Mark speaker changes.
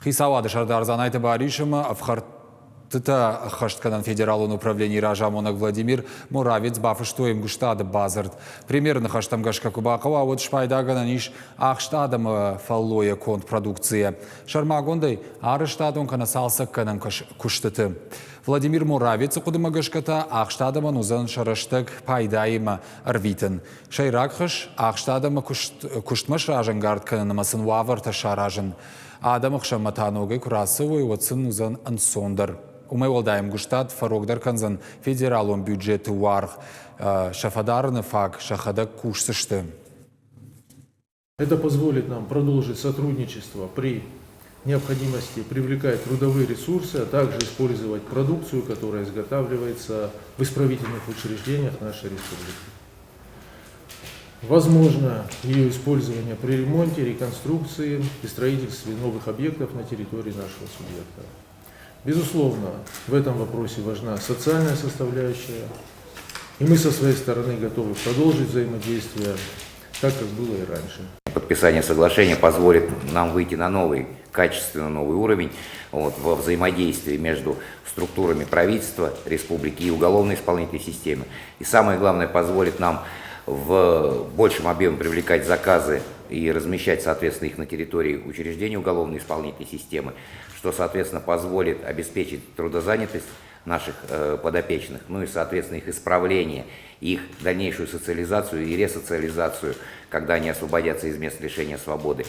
Speaker 1: Хисавады Шардарзан айты баришыма Тыта Хаштканан федералун управлении Ражамонок Владимир Муравец бафыштоем гуштады базард. Примерно Хаштамгашка Кубакова, а вот шпайдаганан иш ахштадам фаллоя контрпродукция. Шармагондай арыштадун канасалса канан куштыты. Владимир Муравец кудымагашката ахштадаман узан шараштык пайдайма арвитен. Шайракхаш ахштадама куштмаш ражангард кананамасын ваварта шаражан. Адамах шаматаногай курасовой ватсын узан ансондар. Умай волдаем гуштад фарогдар канзан федералон бюджеты варх шафадарны фак шахада кушсышты.
Speaker 2: Это позволит нам продолжить сотрудничество при необходимости привлекать трудовые ресурсы, а также использовать продукцию, которая изготавливается в исправительных учреждениях нашей республики. Возможно ее использование при ремонте, реконструкции и строительстве новых объектов на территории нашего субъекта. Безусловно, в этом вопросе важна социальная составляющая, и мы со своей стороны готовы продолжить взаимодействие, так как было и раньше.
Speaker 3: Подписание соглашения позволит нам выйти на новый, качественно новый уровень во взаимодействии между структурами правительства, республики и уголовной исполнительной системы. И самое главное, позволит нам в большем объеме привлекать заказы и размещать, соответственно, их на территории учреждений уголовной исполнительной системы, что, соответственно, позволит обеспечить трудозанятость наших подопечных, ну и, соответственно, их исправление, их дальнейшую социализацию и ресоциализацию, когда они освободятся из мест лишения свободы.